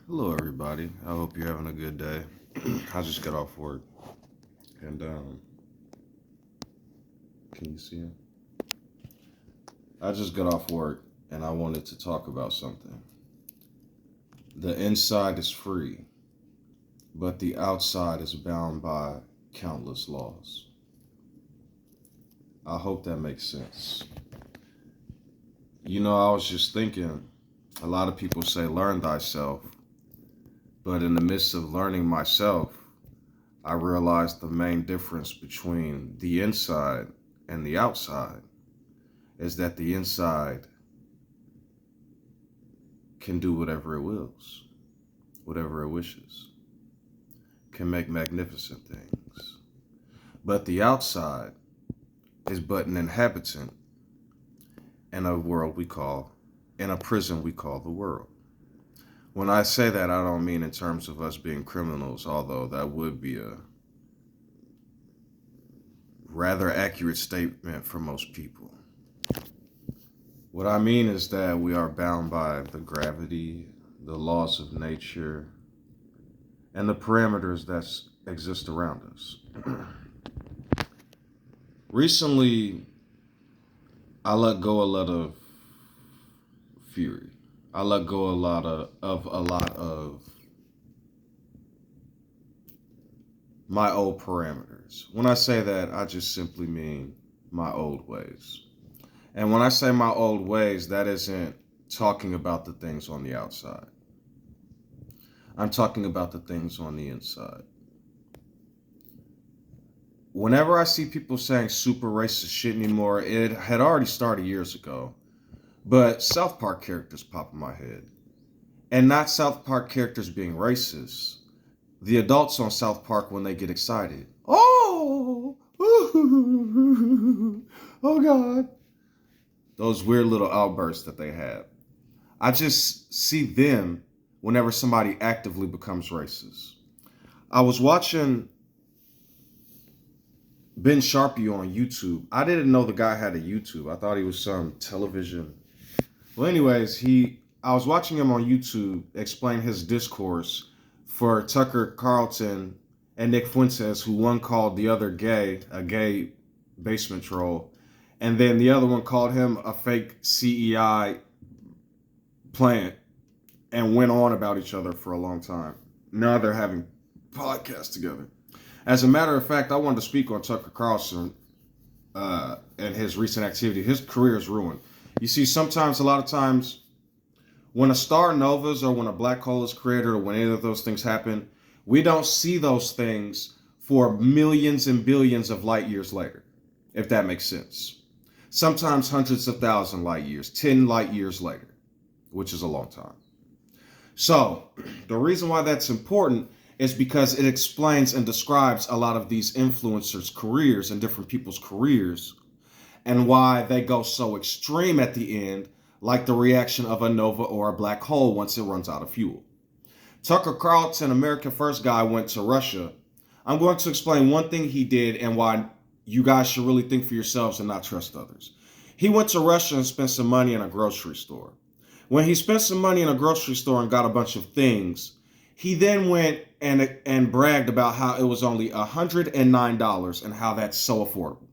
Hello, everybody. I hope you're having a good day. I just got off work, and can you see him? I just got off work, and I wanted to talk about something. The inside is free, but the outside is bound by countless laws. I hope that makes sense. I was just thinking. A lot of people say, "Learn thyself," but in the midst of learning myself, I realized the main difference between the inside and the outside is that the inside can do whatever it wills, whatever it wishes, can make magnificent things. But the outside is but an inhabitant in a world we call, in a prison we call the world. When I say that, I don't mean in terms of us being criminals, although that would be a rather accurate statement for most people. What I mean is that we are bound by the gravity, the laws of nature, and the parameters that exist around us. Recently, I let go a lot of fury. I let go a lot of my old parameters. When I say that, I just simply mean my old ways. And when I say my old ways, that isn't talking about the things on the outside. I'm talking about the things on the inside. Whenever I see people saying super racist shit anymore, it had already started years ago. But South Park characters pop in my head. And not South Park characters being racist. The adults on South Park when they get excited. Oh, oh God. Those weird little outbursts that they have. I just see them whenever somebody actively becomes racist. I was watching Ben Sharpie on YouTube. I didn't know the guy had a YouTube. I thought he was some television. Well, anyways, I was watching him on YouTube explain his discourse for Tucker Carlton and Nick Fuentes, who one called the other a gay basement troll, and then the other one called him a fake CEI plant, and went on about each other for a long time. Now they're having podcasts together. As a matter of fact, I wanted to speak on Tucker Carlson and his recent activity. His career is ruined. You see, a lot of times, when a star novas or when a black hole is created or when any of those things happen, we don't see those things for millions and billions of light years later, if that makes sense. Sometimes hundreds of thousand light years, 10 light years later, which is a long time. So, the reason why that's important is because it explains and describes a lot of these influencers' careers and different people's careers and why they go so extreme at the end, like the reaction of a nova or a black hole once it runs out of fuel. Tucker Carlson, American First guy, went to Russia. I'm going to explain one thing he did and why you guys should really think for yourselves and not trust others. He went to Russia and spent some money in a grocery store. When he spent some money in a grocery store and got a bunch of things, he then went and bragged about how it was only $109 and how that's so affordable.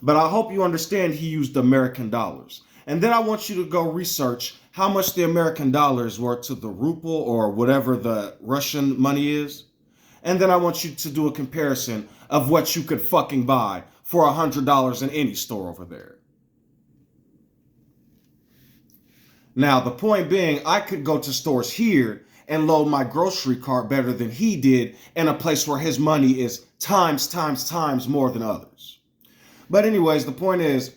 But I hope you understand he used American dollars. And then I want you to go research how much the American dollar is worth to the ruble or whatever the Russian money is. And then I want you to do a comparison of what you could fucking buy for $100 in any store over there. Now, the point being, I could go to stores here and load my grocery cart better than he did in a place where his money is times more than others. But anyways, the point is,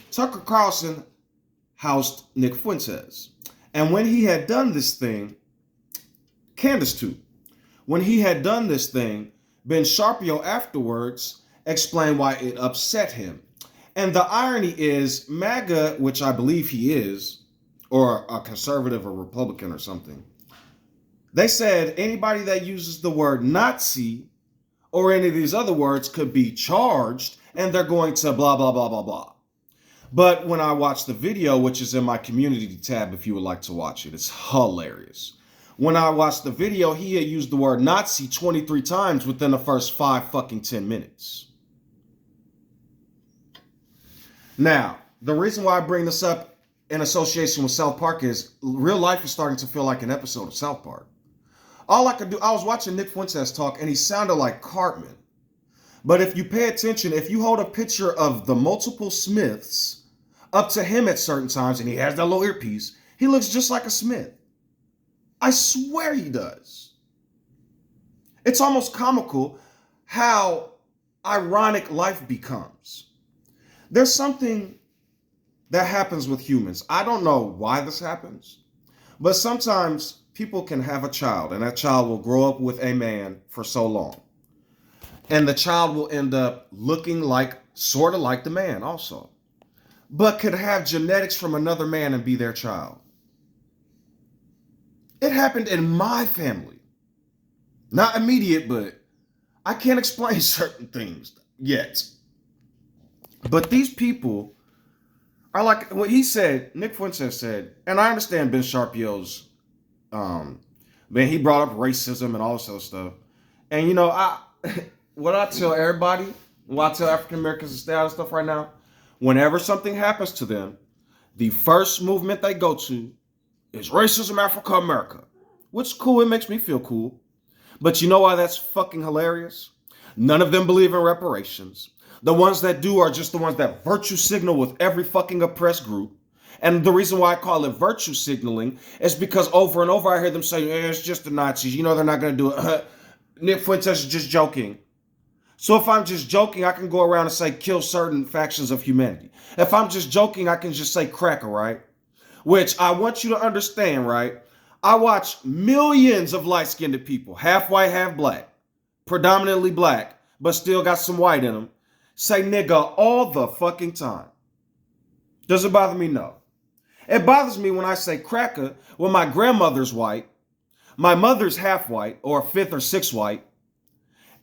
Tucker Carlson housed Nick Fuentes. And when he had done this thing, Candace too, when he had done this thing, Ben Sharpio afterwards explained why it upset him. And the irony is, MAGA, which I believe he is, or a conservative or Republican or something, they said anybody that uses the word Nazi or any of these other words could be charged and they're going to blah, blah, blah, blah, blah. But when I watched the video, which is in my community tab if you would like to watch it, it's hilarious. When I watched the video, he had used the word Nazi 23 times within the first 10 minutes. Now, the reason why I bring this up in association with South Park is real life is starting to feel like an episode of South Park. All I could do, I was watching Nick Fuentes talk and he sounded like Cartman. But if you pay attention, if you hold a picture of the multiple Smiths up to him at certain times and he has that little earpiece, he looks just like a Smith. I swear he does. It's almost comical how ironic life becomes. There's something that happens with humans. I don't know why this happens, but sometimes people can have a child and that child will grow up with a man for so long. And the child will end up looking like, sort of like the man also, but could have genetics from another man and be their child. It happened in my family. Not immediate, but I can't explain certain things yet. But these people are like what he said, Nick Fuentes said, and I understand Ben Sharpio's, man, he brought up racism and all this other stuff. And you know, what I tell everybody, what I tell African Americans to stay out of stuff right now, whenever something happens to them, the first movement they go to is racism, Africa, America. Which is cool, it makes me feel cool. But you know why that's fucking hilarious? None of them believe in reparations. The ones that do are just the ones that virtue signal with every fucking oppressed group. And the reason why I call it virtue signaling is because over and over I hear them say, it's just the Nazis. You know they're not going to do it. Nick Fuentes is just joking. So if I'm just joking, I can go around and say kill certain factions of humanity. If I'm just joking, I can just say cracker, right? Which I want you to understand, right? I watch millions of light-skinned people, half white, half black, predominantly black, but still got some white in them, say nigga all the fucking time. Does it bother me? No. It bothers me when I say cracker when my grandmother's white, my mother's half white, or fifth or sixth white,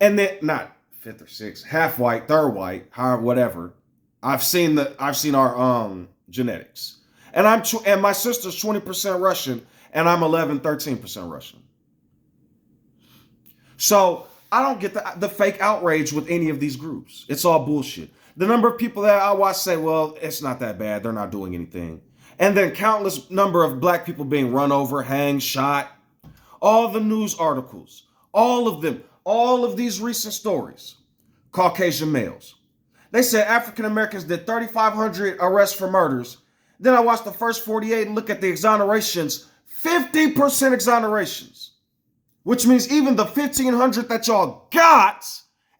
and then, not fifth or sixth, half white, third white, however, whatever. I've seen our genetics. And my sister's 20% Russian, and I'm 13% Russian. So I don't get the fake outrage with any of these groups. It's all bullshit. The number of people that I watch say, well, it's not that bad. They're not doing anything. And then countless number of black people being run over, hanged, shot. All the news articles, all of them, all of these recent stories, Caucasian males. They said African Americans did 3,500 arrests for murders. Then I watched the first 48 and look at the exonerations, 50% exonerations, which means even the 1,500 that y'all got,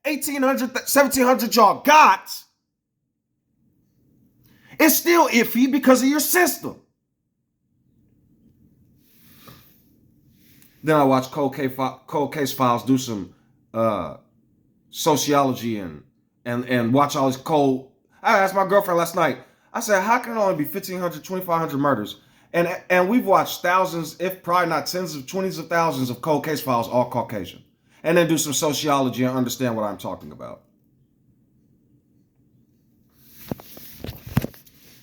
1,800, 1,700 y'all got, is still iffy because of your system. Then I watched Cold Case Files do some sociology and watch all these cold. I asked my girlfriend last night, I said, how can it only be 1,500, 2,500 murders? And we've watched thousands, if probably not tens of 20s of thousands of cold case files, all Caucasian. And then do some sociology and understand what I'm talking about.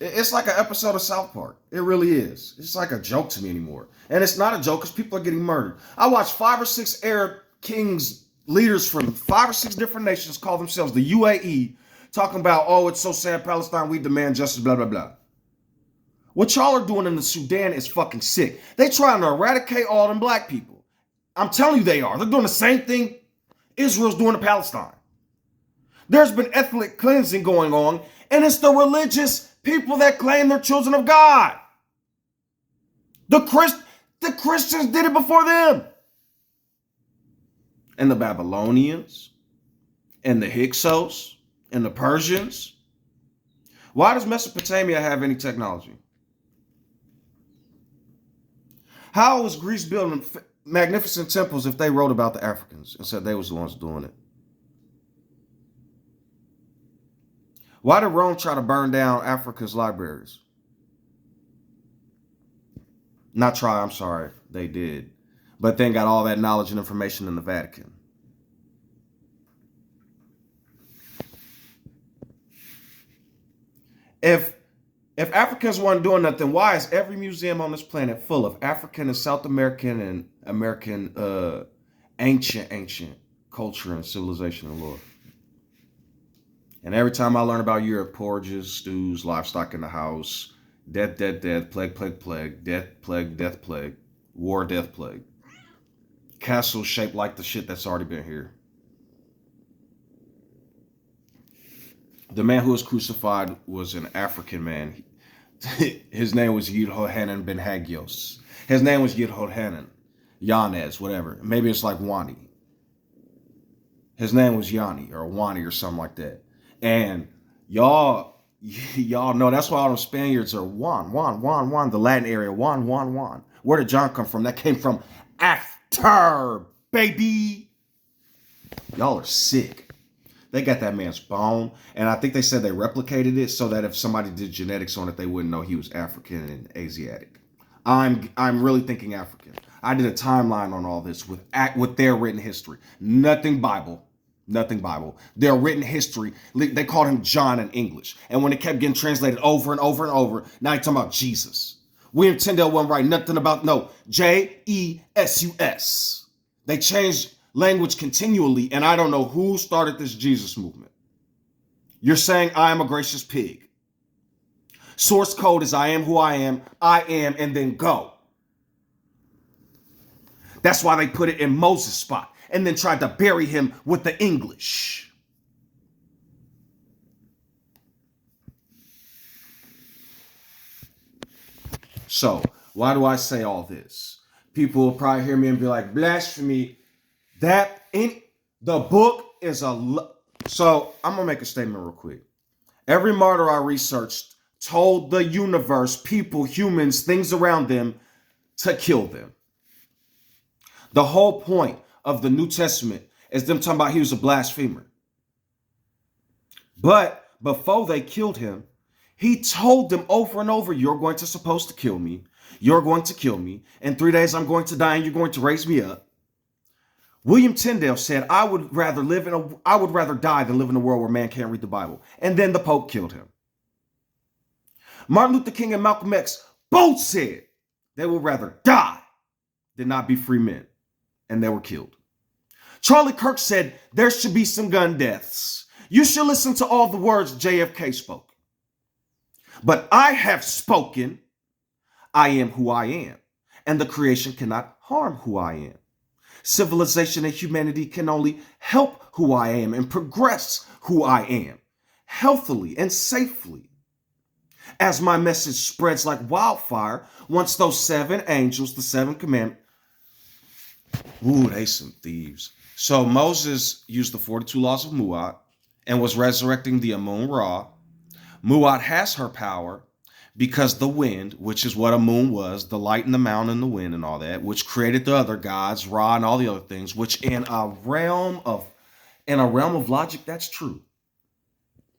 It's like an episode of South Park. It really is. It's like a joke to me anymore. And it's not a joke because people are getting murdered. I watched 5 or 6 Arab kings, leaders from 5 or 6 different nations call themselves the UAE, talking about, oh, it's so sad, Palestine, we demand justice, blah, blah, blah. What y'all are doing in the Sudan is fucking sick. They trying to eradicate all them black people. I'm telling you they are. They're doing the same thing Israel's doing to Palestine. There's been ethnic cleansing going on, and it's the religious people that claim they're children of God. The Christians did it before them. And the Babylonians, and the Hyksos, and the Persians. Why does Mesopotamia have any technology? How was Greece building magnificent temples if they wrote about the Africans and said they was the ones doing it? Why did Rome try to burn down Africa's libraries? Not try, I'm sorry, they did. But then got all that knowledge and information in the Vatican. If If Africans weren't doing nothing, why is every museum on this planet full of African and South American and American ancient culture and civilization and lore? And every time I learn about Europe, porridges, stews, livestock in the house, death, plague, death, plague, war, death, plague. Castles shaped like the shit that's already been here. The man who was crucified was an African man. His name was Yudhohanan ben Hagios. His name was Yudhohanan. Yanez, whatever. Maybe it's like Wani. His name was Yanni or Wani or something like that. And y'all know that's why all those Spaniards are Juan, the Latin area, Juan. Where did John come from? That came from after, baby. Y'all are sick. They got that man's bone, and I think they said they replicated it so that if somebody did genetics on it, they wouldn't know he was African and Asiatic. I'm really thinking African. I did a timeline on all this with their written history. Nothing Bible. Their written history, they called him John in English. And when it kept getting translated over and over and over, now you're talking about Jesus. William Tyndale wasn't write nothing about, no, Jesus. They changed language continually, and I don't know who started this Jesus movement. You're saying I am a gracious pig. Source code is I am who I am, and then go. That's why they put it in Moses' spot and then tried to bury him with the English. So, why do I say all this? People will probably hear me and be like, blasphemy. That in the book is So, I'm going to make a statement real quick. Every martyr I researched told the universe, people, humans, things around them to kill them. The whole point of the New Testament is them talking about he was a blasphemer. But before they killed him, he told them over and over, you're going to supposed to kill me. You're going to kill me. In 3 days, I'm going to die and you're going to raise me up. William Tyndale said, I would rather die than live in a world where man can't read the Bible. And then the Pope killed him. Martin Luther King and Malcolm X both said they would rather die than not be free men. And they were killed. Charlie Kirk said there should be some gun deaths. You should listen to all the words JFK spoke. But I have spoken. I am who I am. And the creation cannot harm who I am. Civilization and humanity can only help who I am and progress who I am healthily and safely. As my message spreads like wildfire, once those 7 angels, the 7 commandments, ooh, they some thieves. So Moses used the 42 laws of Mu'at and was resurrecting the Amun-Ra. Mu'at has her power because the wind, which is what Amun was, the light and the mountain and the wind and all that, which created the other gods, Ra and all the other things, which in a realm of logic, that's true.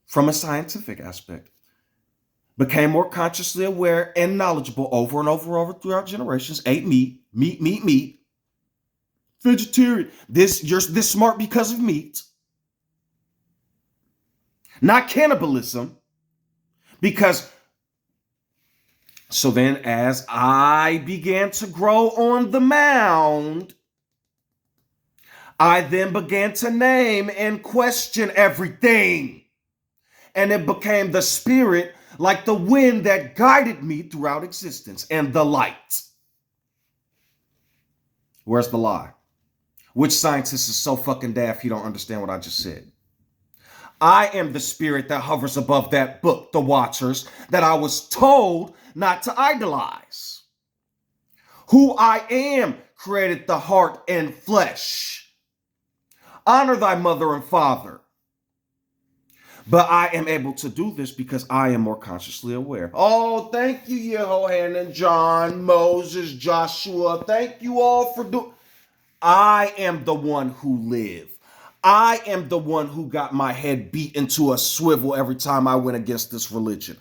From a scientific aspect. Became more consciously aware and knowledgeable over and over throughout generations, ate meat. Vegetarian. You're this smart because of meat. Not cannibalism. So then as I began to grow on the mound, I then began to name and question everything. And it became the spirit like the wind that guided me throughout existence and the light. Where's the lie? Which scientist is so fucking daft you don't understand what I just said? I am the spirit that hovers above that book, The Watchers, that I was told not to idolize. Who I am created the heart and flesh. Honor thy mother and father. But I am able to do this because I am more consciously aware. Oh, thank you, Yehohanan, John, Moses, Joshua. Thank you all for doing. I am the one who live. I am the one who got my head beat into a swivel every time I went against this religion.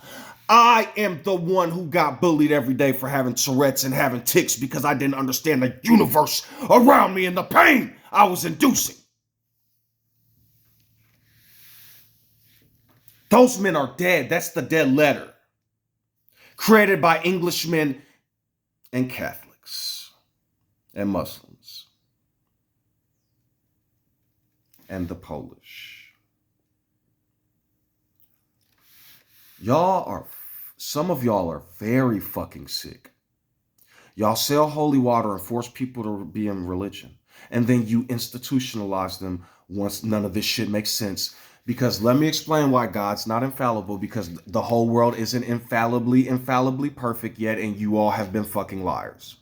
I am the one who got bullied every day for having Tourette's and having tics because I didn't understand the universe around me and the pain I was inducing. Those men are dead. That's the dead letter. created by Englishmen and Catholics and Muslims and the Polish. Some of y'all are very fucking sick. Y'all sell holy water and force people to be in religion. And then you institutionalize them once none of this shit makes sense. Because let me explain why God's not infallible, because the whole world isn't infallibly perfect yet, and you all have been fucking liars.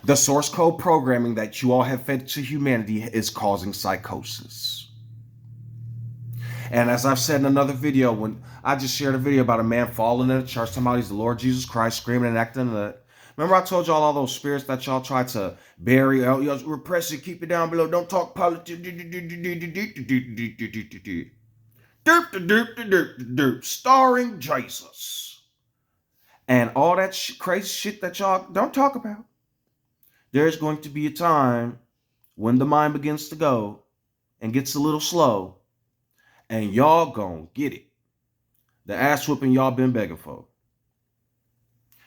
The source code programming that you all have fed to humanity is causing psychosis. And as I've said in another video, when I just shared a video about a man falling in a church, talking about he's the Lord Jesus Christ, screaming and acting. Remember I told y'all all those spirits that y'all tried to bury, y'all repress it, keep it down below, don't talk politics. Starring Jesus. And all that crazy shit that y'all don't talk about. There's going to be a time when the mind begins to go and gets a little slow, and y'all gonna get it. The ass whooping y'all been begging for.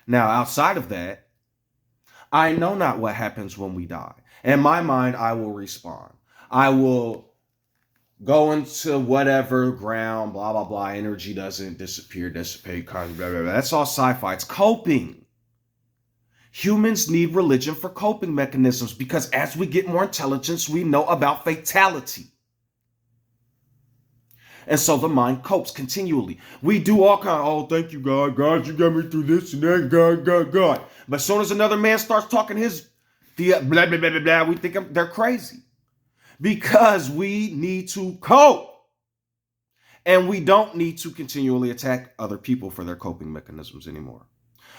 Now, outside of that, I know not what happens when we die. In my mind, I will respawn. I will go into whatever ground, blah, blah, blah. Energy doesn't disappear, dissipate, blah, blah, blah. That's all sci-fi. It's coping. Humans need religion for coping mechanisms because as we get more intelligence, we know about fatality. And so the mind copes continually. We do all kind of, oh, thank you, God. God, you got me through this and that, God. But as soon as another man starts talking blah, blah, blah, blah, blah, we think they're crazy. Because we need to cope. And we don't need to continually attack other people for their coping mechanisms anymore.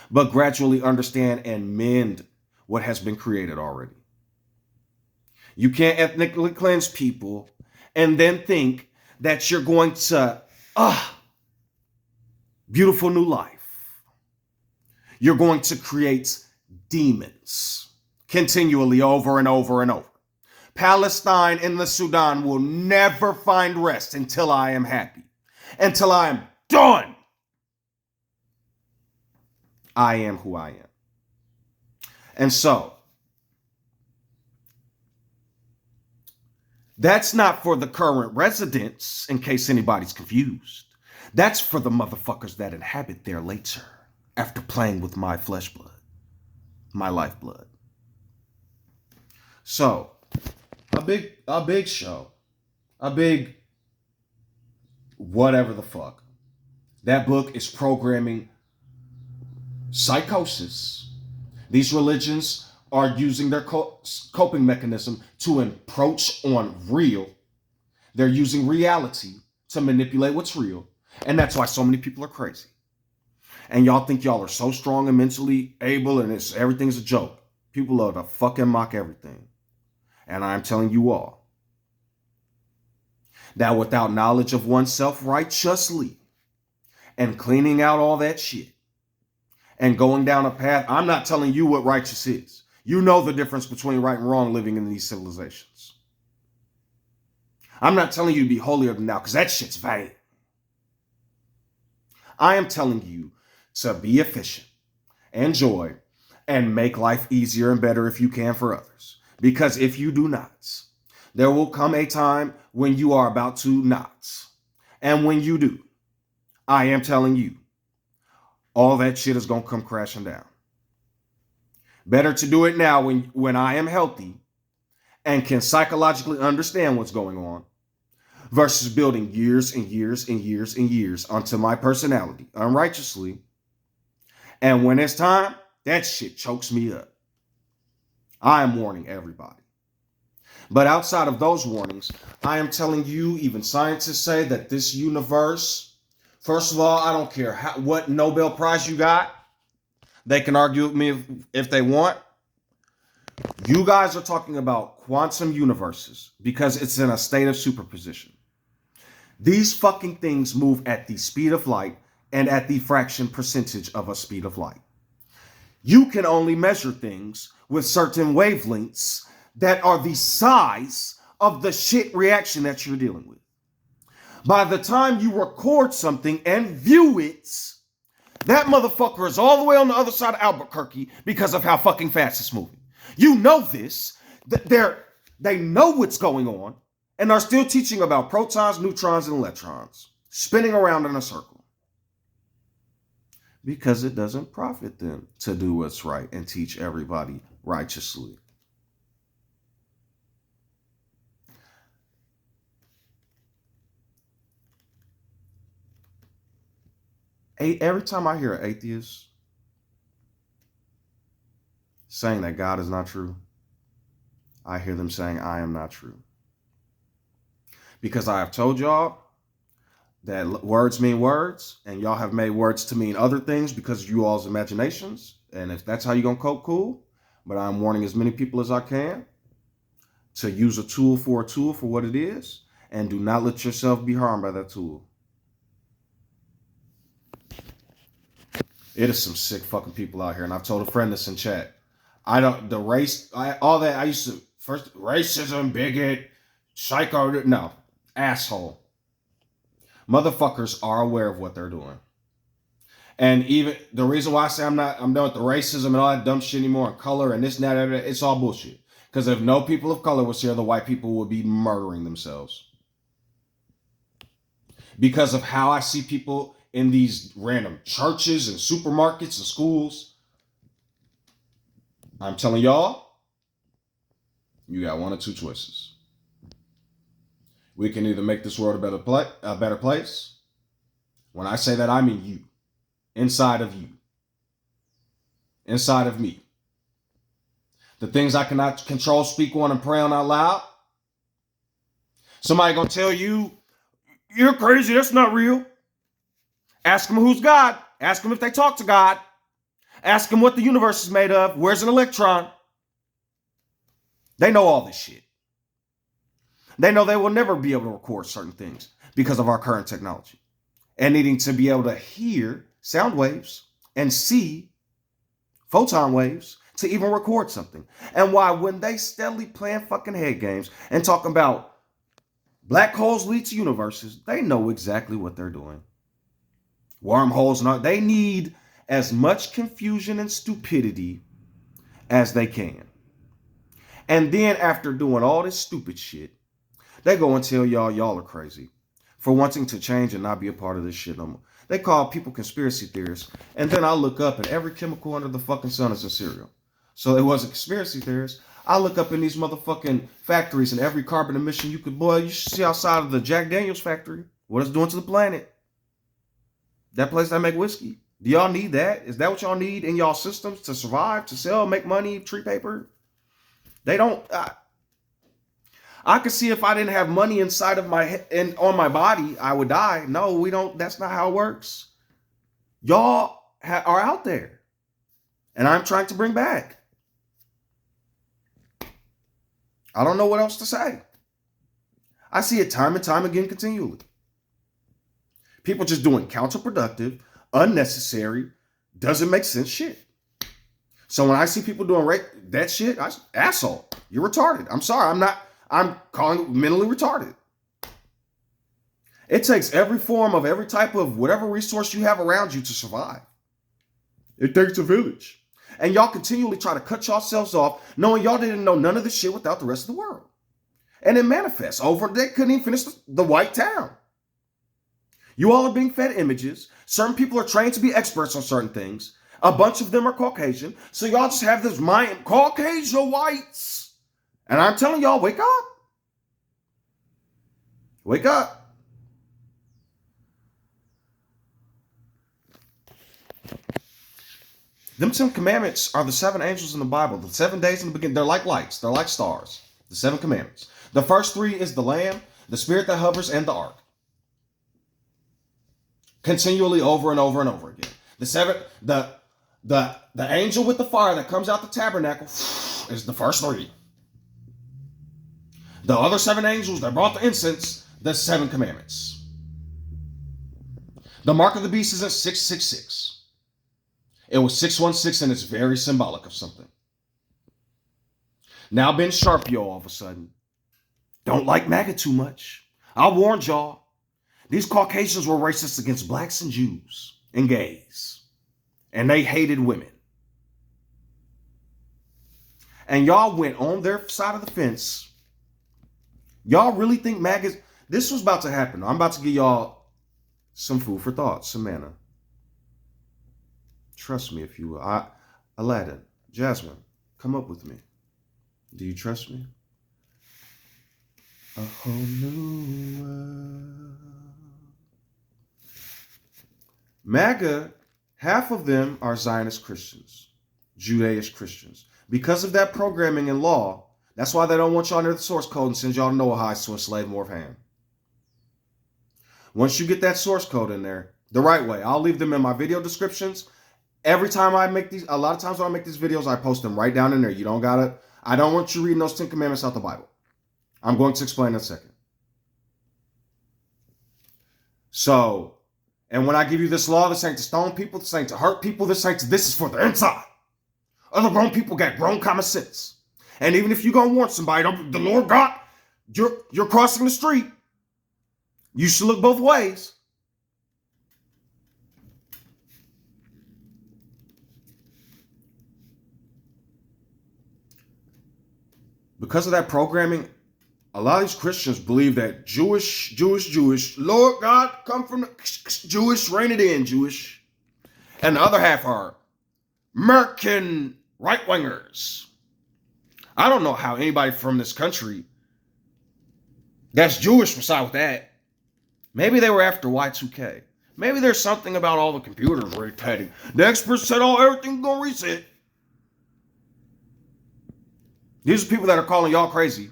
But gradually understand and mend what has been created already. You can't ethnically cleanse people and then think that you're going to, beautiful new life. You're going to create demons continually over and over and over. Palestine and the Sudan will never find rest until I am happy, until I am done. I am who I am. And so, that's not for the current residents, in case anybody's confused. That's for the motherfuckers that inhabit there later, after playing with my flesh blood, my lifeblood. So, a big show, a big whatever the fuck. That book is programming psychosis. These religions are using their coping mechanism to encroach on real. They're using reality to manipulate what's real. And that's why so many people are crazy. And y'all think y'all are so strong and mentally able and everything's a joke. People love to fucking mock everything. And I'm telling you all that without knowledge of oneself righteously and cleaning out all that shit and going down a path, I'm not telling you what righteous is. You know the difference between right and wrong living in these civilizations. I'm not telling you to be holier than thou because that shit's vain. I am telling you to be efficient, enjoy, and make life easier and better if you can for others. Because if you do not, there will come a time when you are about to not. And when you do, I am telling you, all that shit is going to come crashing down. Better to do it now when I am healthy and can psychologically understand what's going on versus building years and years and years and years onto my personality unrighteously. And when it's time, that shit chokes me up. I am warning everybody. But outside of those warnings, I am telling you, even scientists say that this universe, first of all, I don't care what Nobel Prize you got. They can argue with me if they want. You guys are talking about quantum universes because it's in a state of superposition. These fucking things move at the speed of light and at the fraction percentage of a speed of light. You can only measure things with certain wavelengths that are the size of the shit reaction that you're dealing with. By the time you record something and view it, That motherfucker is all the way on the other side of Albuquerque because of how fucking fast it's moving. You know this. They know what's going on and are still teaching about protons, neutrons, and electrons spinning around in a circle. Because it doesn't profit them to do what's right and teach everybody righteously. Every time I hear an atheist saying that God is not true, I hear them saying I am not true. Because I have told y'all that words mean words, and y'all have made words to mean other things because of you all's imaginations. And if that's how you're going to cope, cool. But I'm warning as many people as I can to use a tool for what it is, and do not let yourself be harmed by that tool. It is some sick fucking people out here, and I've told a friend this in chat. I used to, first, racism, bigot, psycho, no, asshole. Motherfuckers are aware of what they're doing. And even the reason why I say I'm done with the racism and all that dumb shit anymore, and color and this and that, it's all bullshit. Because if no people of color was here, the white people would be murdering themselves. Because of how I see people in these random churches and supermarkets and schools. I'm telling y'all, you got one or two choices. We can either make this world a better place. When I say that, I mean you. Inside of you. Inside of me. The things I cannot control, speak on, and pray on out loud. Somebody gonna tell you, you're crazy, that's not real. Ask them who's God. Ask them if they talk to God. Ask them what the universe is made of. Where's an electron? They know all this shit. They know they will never be able to record certain things because of our current technology. And needing to be able to hear sound waves and see photon waves to even record something. And why, when they steadily playing fucking head games and talking about black holes lead to universes, they know exactly what they're doing. Wormholes, they need as much confusion and stupidity as they can. And then after doing all this stupid shit, they go and tell y'all are crazy for wanting to change and not be a part of this shit no more. They call people conspiracy theorists. And then I look up and every chemical under the fucking sun is a cereal. So it wasn't conspiracy theorists. I look up in these motherfucking factories and every carbon emission you could, boy, you should see outside of the Jack Daniels factory, what it's doing to the planet. That place that make whiskey. Do y'all need that? Is that what y'all need in y'all systems to survive, to sell, make money, tree paper? They don't. I could see if I didn't have money inside of my head and on my body, I would die. No, we don't. That's not how it works. Y'all are out there, and I'm trying to bring back. I don't know what else to say. I see it time and time again, continually. People just doing counterproductive, unnecessary, doesn't make sense shit. So when I see people doing that shit, asshole, you're retarded. I'm sorry, I'm calling it mentally retarded. It takes every form of every type of whatever resource you have around you to survive. It takes a village. And y'all continually try to cut yourselves off, knowing y'all didn't know none of this shit without the rest of the world. And it manifests over, they couldn't even finish the white town. You all are being fed images. Certain people are trained to be experts on certain things. A bunch of them are Caucasian. So y'all just have this mind, Caucasian whites. And I'm telling y'all, wake up. Wake up. Them 10 commandments are the 7 angels in the Bible. The 7 days in the beginning, they're like lights. They're like stars. The 7 commandments. The first 3 is the Lamb, the Spirit that hovers, and the Ark. Continually over and over and over again. The angel with the fire that comes out the tabernacle is the first 3. The other 7 angels that brought the incense, the 7 commandments. The mark of the beast is at 666. It was 616 and it's very symbolic of something. Now Ben Sharp, y'all, all of a sudden, don't like MAGA too much. I warned y'all. These Caucasians were racist against blacks and Jews and gays. and they hated women. And y'all went on their side of the fence. Y'all really think MAGA... This was about to happen. I'm about to give y'all some food for thought, some manna. Trust me if you will. Aladdin, Jasmine, come up with me. Do you trust me? A whole new world. MAGA, half of them are Zionist Christians, Judaish Christians. Because of that programming and law, that's why they don't want y'all near the source code and send y'all to Noah to enslave more of Ham. Once you get that source code in there, the right way, I'll leave them in my video descriptions. Every time I make these, a lot of times when I make these videos, I post them right down in there. You don't gotta, I don't want you reading those 10 commandments out the Bible. I'm going to explain in a second. So, and when I give you this law, this ain't to stone people, this ain't to hurt people, this is for the inside. Other grown people got grown common sense. And even if you're going to warn somebody, the Lord God, you're crossing the street, you should look both ways. Because of that programming, a lot of these Christians believe that Jewish, Lord God, come from the Jewish, rein it in, Jewish. And the other half are American right-wingers. I don't know how anybody from this country that's Jewish would side with that. Maybe they were after Y2K. Maybe there's something about all the computers rotating. The experts said, everything's going to reset. These are people that are calling y'all crazy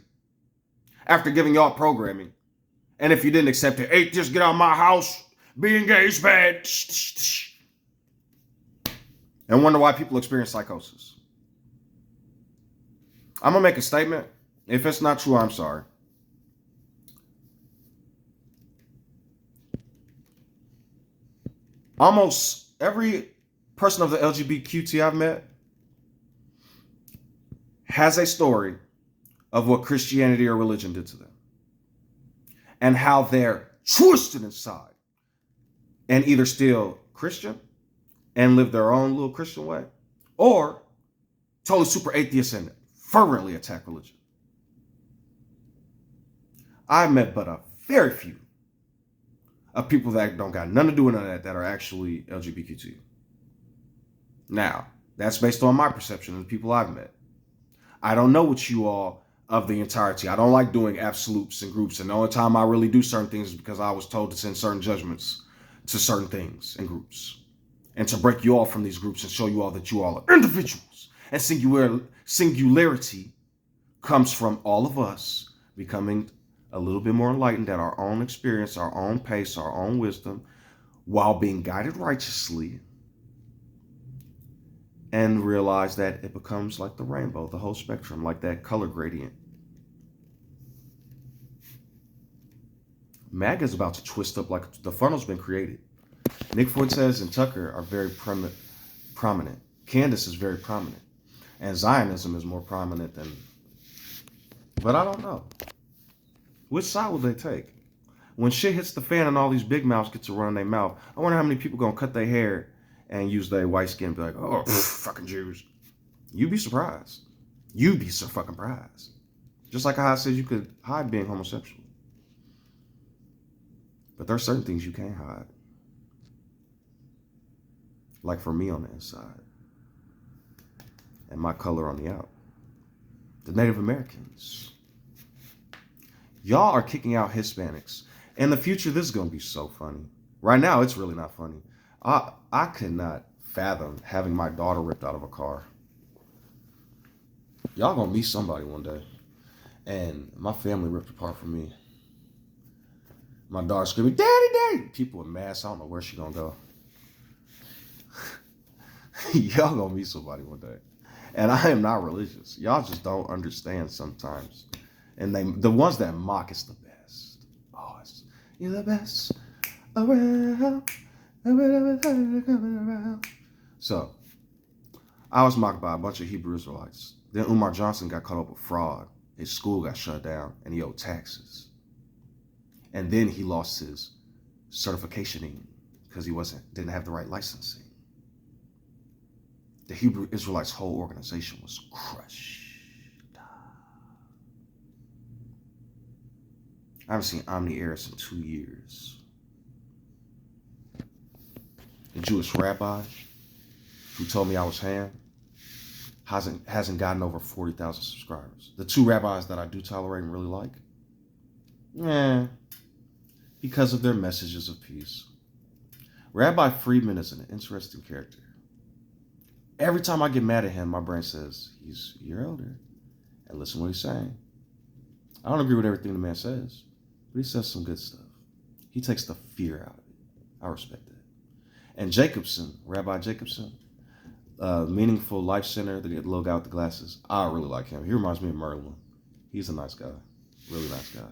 after giving y'all programming. And if you didn't accept it, atheists, get out of my house. Being gay is bad. And wonder why people experience psychosis. I'm going to make a statement. If it's not true, I'm sorry. Almost every person of the LGBTQ I've met has a story of what Christianity or religion did to them and how they're twisted inside and either still Christian and live their own little Christian way, or totally super atheist and fervently attack religion. I've met but a very few of people that don't got nothing to do with none of that are actually LGBTQ. Now, that's based on my perception of the people I've met. I don't know what you all of the entirety. I don't like doing absolutes and groups. And the only time I really do certain things is because I was told to send certain judgments to certain things and groups. And to break you off from these groups and show you all that you all are individuals. And singularity comes from all of us becoming a little bit more enlightened at our own experience, our own pace, our own wisdom, while being guided righteously. And realize that it becomes like the rainbow, the whole spectrum, like that color gradient. MAGA is about to twist up like the funnel's been created. Nick Fortes and Tucker are very prominent. Candace is very prominent. And Zionism is more prominent than... But I don't know. Which side will they take? When shit hits the fan and all these big mouths get to run their mouth, I wonder how many people going to cut their hair and use their white skin and be like, fucking Jews. You'd be surprised. You'd be so fucking surprised. Just like how I said you could hide being homosexual. But there are certain things you can't hide. Like for me on the inside. And my color on the out. The Native Americans. Y'all are kicking out Hispanics. In the future, this is going to be so funny. Right now, it's really not funny. I could not fathom having my daughter ripped out of a car. Y'all gonna meet somebody one day. And my family ripped apart from me. My daughter screaming, "Daddy, Daddy!" People in masks, I don't know where she gonna go. Y'all gonna meet somebody one day. And I am not religious. Y'all just don't understand sometimes. And the ones that mock is the best. Oh, you're the best around. So, I was mocked by a bunch of Hebrew Israelites. Then Umar Johnson got caught up with fraud. His school got shut down and he owed taxes. And then he lost his certificationing because he didn't have the right licensing. the Hebrew Israelites' whole organization was crushed. I haven't seen Omni Eris in 2 years. The Jewish rabbi who told me I was ham hasn't gotten over 40,000 subscribers. The 2 rabbis that I do tolerate and really like, because of their messages of peace. Rabbi Friedman is an interesting character. Every time I get mad at him, my brain says, he's your elder. And listen to what he's saying. I don't agree with everything the man says, but he says some good stuff. He takes the fear out of it. I respect that. And Jacobson, Rabbi Jacobson, Meaningful Life Center, the little guy with the glasses, I really like him. He reminds me of Merlin. He's a nice guy. Really nice guy.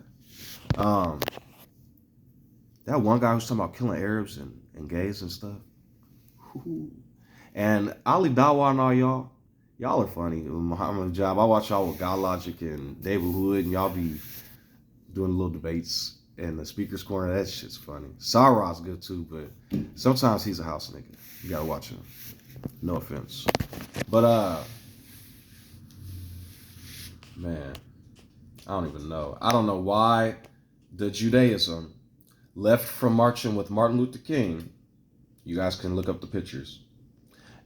That one guy who's talking about killing Arabs and gays and stuff. Woo-hoo. And Ali Dawa and all y'all are funny. Muhammad Jab, I watch y'all with God Logic and David Hood, and y'all be doing little debates in the speaker's corner. That shit's funny. Sarah's good too, but sometimes he's a house nigga. You gotta watch him. No offense. But man, I don't even know. I don't know why the Judaism left from marching with Martin Luther King. You guys can look up the pictures.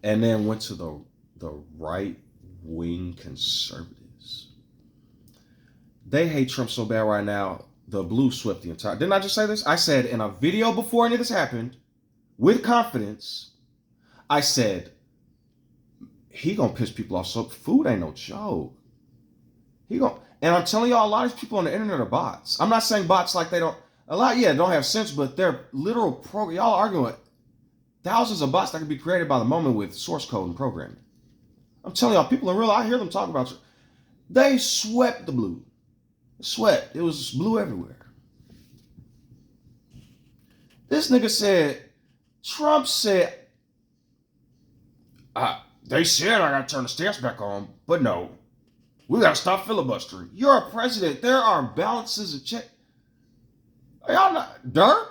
And then went to the right-wing conservatives. They hate Trump so bad right now, the blue swept the entire... Didn't I just say this? I said in a video before any of this happened, with confidence, I said, he gonna piss people off. So food ain't no joke. And I'm telling y'all, a lot of these people on the internet are bots. I'm not saying bots like they don't... A lot, yeah, don't have sense, but they're literal program. Y'all arguing thousands of bots that can be created by the moment with source code and programming. I'm telling y'all, people in real, I hear them talk about you. They swept the blue. Swept. It was blue everywhere. This nigga said, Trump said, they said I gotta turn the stamps back on, but no, we gotta stop filibustering. You're a president. There are balances of check. Are y'all not dirt?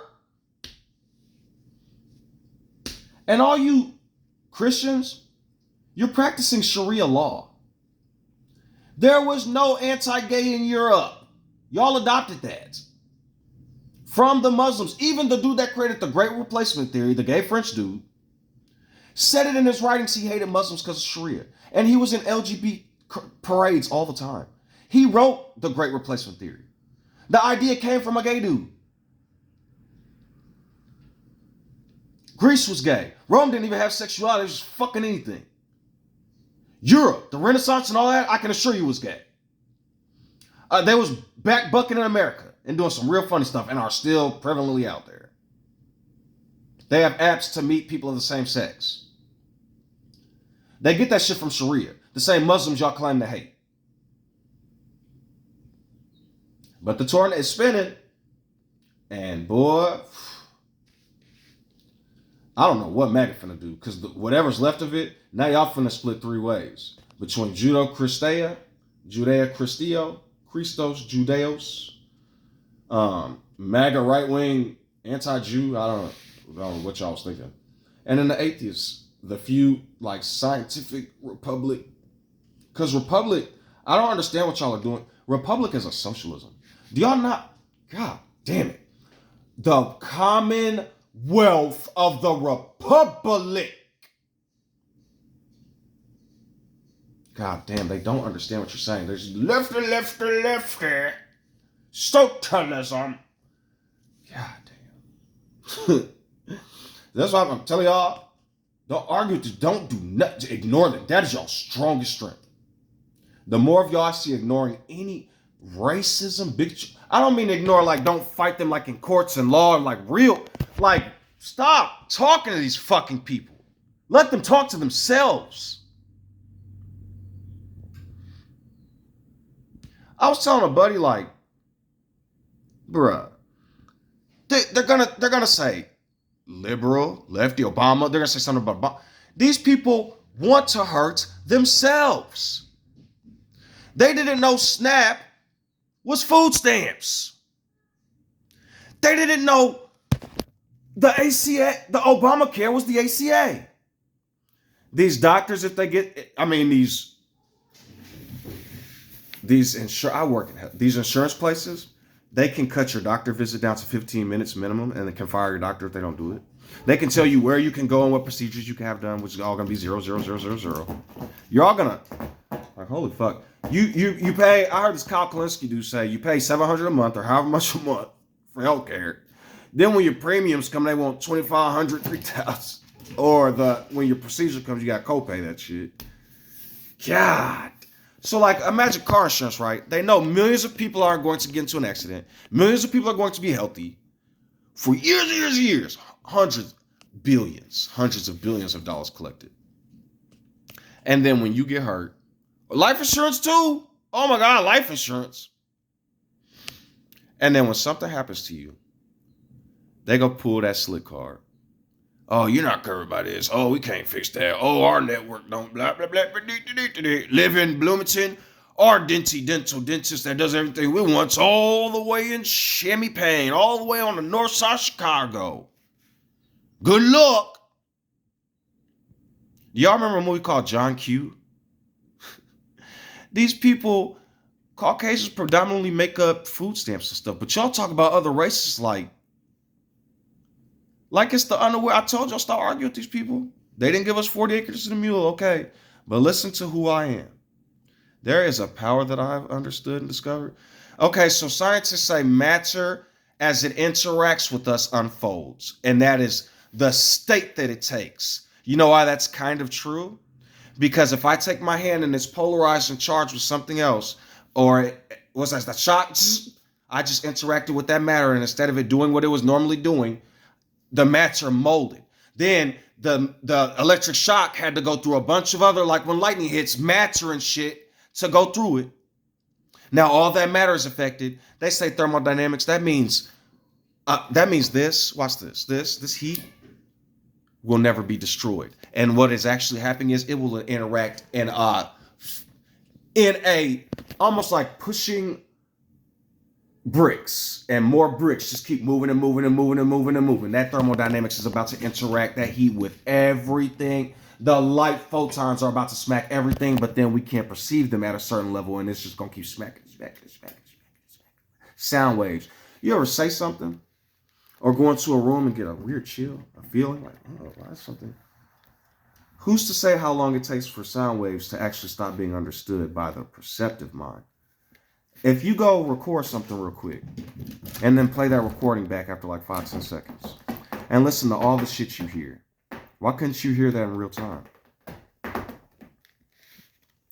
And all you Christians, you're practicing Sharia law. There was no anti-gay in Europe. Y'all adopted that. From the Muslims. Even the dude that created the Great Replacement Theory, the gay French dude, said it in his writings he hated Muslims because of Sharia. And he was in LGBT parades all the time. He wrote the Great Replacement Theory. The idea came from a gay dude. Greece was gay. Rome didn't even have sexuality. It was just fucking anything. Europe, the Renaissance and all that, I can assure you was gay. They was back bucking in America and doing some real funny stuff and are still prevalently out there. They have apps to meet people of the same sex. They get that shit from Sharia, the same Muslims y'all claim to hate. But the tornado is spinning, and boy, I don't know what MAGA finna do, because whatever's left of it, now y'all finna split 3 ways. Between Judeo-Christeo, Christos, Judeos, MAGA right-wing, anti-Jew, I don't know what y'all was thinking. And then the atheists, the few, like, scientific republic. Because republic, I don't understand what y'all are doing. Republic is a socialism. Do y'all not, God damn it, the commonwealth of the republic. God damn, they don't understand what you're saying. There's lefty, socialism. God damn. That's why I'm telling y'all, don't argue with this. Don't do nothing. Ignore them. That is your strongest strength. The more of y'all I see ignoring any racism, I don't mean ignore like don't fight them like in courts and law and like real, like stop talking to these fucking people. Let them talk to themselves. I was telling a buddy like, bruh, they're gonna say liberal, lefty, Obama. They're gonna say something about Obama. These people want to hurt themselves. They didn't know SNAP was food stamps. They didn't know the ACA, the Obamacare was the ACA. These doctors, if they get, I mean, I work at these insurance places, they can cut your doctor visit down to 15 minutes minimum, and they can fire your doctor if they don't do it. They can tell you where you can go and what procedures you can have done, which is all gonna be 0, 0, 0, 0, 0. You're all gonna like, holy fuck. You pay. I heard this Kyle Kalinske dude say you pay $700 a month or however much a month for healthcare. Then when your premiums come, they want $2,500, $3,000. Or when your procedure comes, you got to copay that shit. God. So like, imagine car insurance, right? They know millions of people are going to get into an accident. Millions of people are going to be healthy for years and years and years. Hundreds of billions of dollars collected. And then when you get hurt, life insurance too. Oh my God, life insurance. And then when something happens to you, they go pull that slick card. Oh, you're not covered by this. Oh, we can't fix that. Oh, our network don't blah, blah, blah, blah, live in Bloomington. Our dental dentist that does everything we want all the way in Champaign, all the way on the north side of Chicago. Good luck. Y'all remember a movie called John Q? These people, Caucasians predominantly make up food stamps and stuff, but y'all talk about other races like it's the underwear. I told y'all, stop arguing with these people. They didn't give us 40 acres and a mule, okay. But listen to who I am. There is a power that I've understood and discovered. Okay, so scientists say matter as it interacts with us unfolds. And that is the state that it takes. You know why that's kind of true? Because if I take my hand and it's polarized and charged with something else, or what's that, the shock, I just interacted with that matter, and instead of it doing what it was normally doing, the matter molded. Then the electric shock had to go through a bunch of other, like when lightning hits, matter and shit to go through it. Now all that matter is affected. They say thermodynamics. That means this. Watch this. This heat will never be destroyed. And what is actually happening is it will interact in a almost like pushing bricks, and more bricks just keep moving and moving and moving and moving and moving. That thermodynamics is about to interact that heat with everything. The light photons are about to smack everything, but then we can't perceive them at a certain level, and it's just gonna keep smacking. Sound waves. You ever say something or go into a room and get a weird chill, a feeling like, oh, that's something? Who's to say how long it takes for sound waves to actually stop being understood by the perceptive mind? If you go record something real quick and then play that recording back after like 5-10 seconds and listen to all the shit you hear, why couldn't you hear that in real time?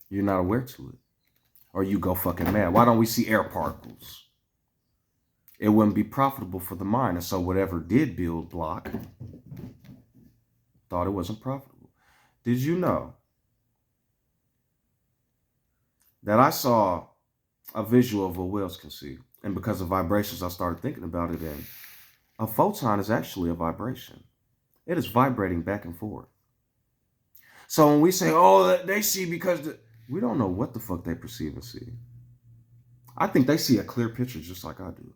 You're not aware to it. Or you go fucking mad. Why don't we see air particles? It wouldn't be profitable for the mind. And so whatever did build block thought it wasn't profitable. Did you know that I saw a visual of what whales can see? And because of vibrations, I started thinking about it. And a photon is actually a vibration. It is vibrating back and forth. So when we say, oh, they see because we don't know what the fuck they perceive and see. I think they see a clear picture just like I do.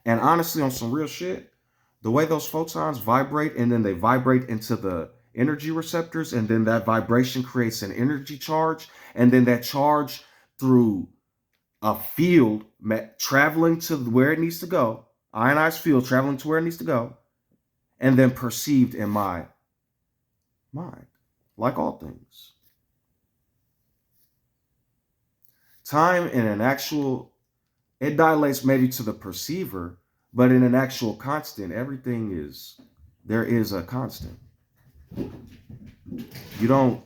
And honestly, on some real shit, the way those photons vibrate and then they vibrate into the energy receptors, and then that vibration creates an energy charge, and then that charge through a field traveling to where it needs to go, ionized field traveling to where it needs to go, and then perceived in my mind, like all things. Time in an actual, it dilates maybe to the perceiver, but in an actual constant, everything is, there is a constant. You don't,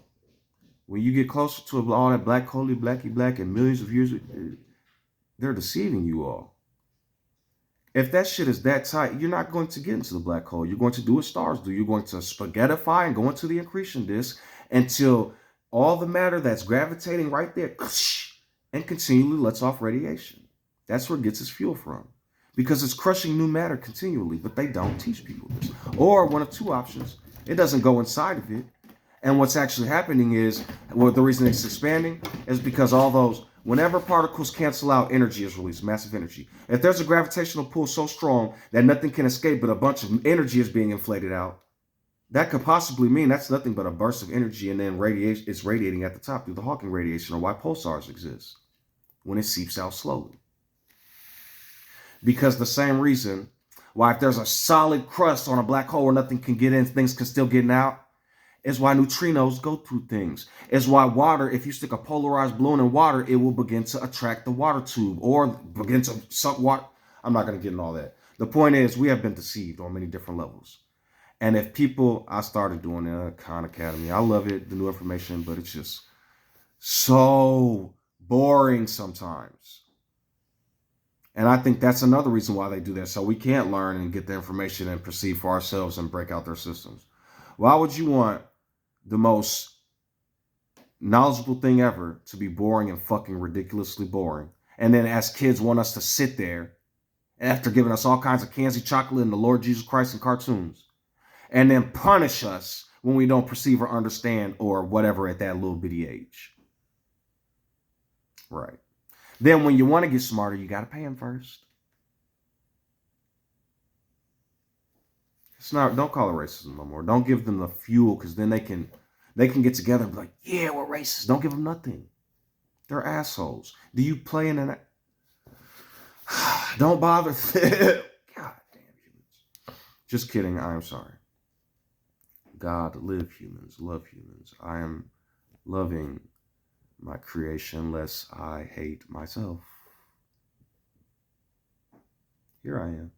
when you get closer to all that black, holy, blacky, black, and millions of years, they're deceiving you all. If that shit is that tight, you're not going to get into the black hole. You're going to do what stars do. You're going to spaghettify and go into the accretion disk until all the matter that's gravitating right there and continually lets off radiation. That's where it gets its fuel from, because it's crushing new matter continually, but they don't teach people this. Or one of two options, it doesn't go inside of it. And what's actually happening is, well, the reason it's expanding is because all those, whenever particles cancel out, energy is released, massive energy. If there's a gravitational pull so strong that nothing can escape but a bunch of energy is being inflated out, That could possibly mean that's nothing but a burst of energy, and then radiation it's radiating at the top through the Hawking radiation, or why pulsars exist when it seeps out slowly. Because the same reason why if there's a solid crust on a black hole where nothing can get in, things can still get out, is why neutrinos go through things. Is why water, if you stick a polarized balloon in water, it will begin to attract the water tube or begin to suck water. I'm not going to get into all that. The point is, we have been deceived on many different levels. And if people, I started doing the Khan Academy. I love it, the new information, but it's just so boring sometimes. And I think that's another reason why they do that. So we can't learn and get the information and perceive for ourselves and break out their systems. Why would you want the most knowledgeable thing ever to be boring and fucking ridiculously boring? And then as kids want us to sit there after giving us all kinds of candy chocolate and the Lord Jesus Christ and cartoons, and then punish us when we don't perceive or understand or whatever at that little bitty age. Right. Then when you want to get smarter, you got to pay them first. It's not, don't call it racism no more. Don't give them the fuel, because then they can get together and be like, yeah, we're racist. Don't give them nothing. They're assholes. Do you play in an... Don't bother. God damn humans. Just kidding. I am sorry. God, live humans, love humans. I am loving my creation lest I hate myself. Here I am.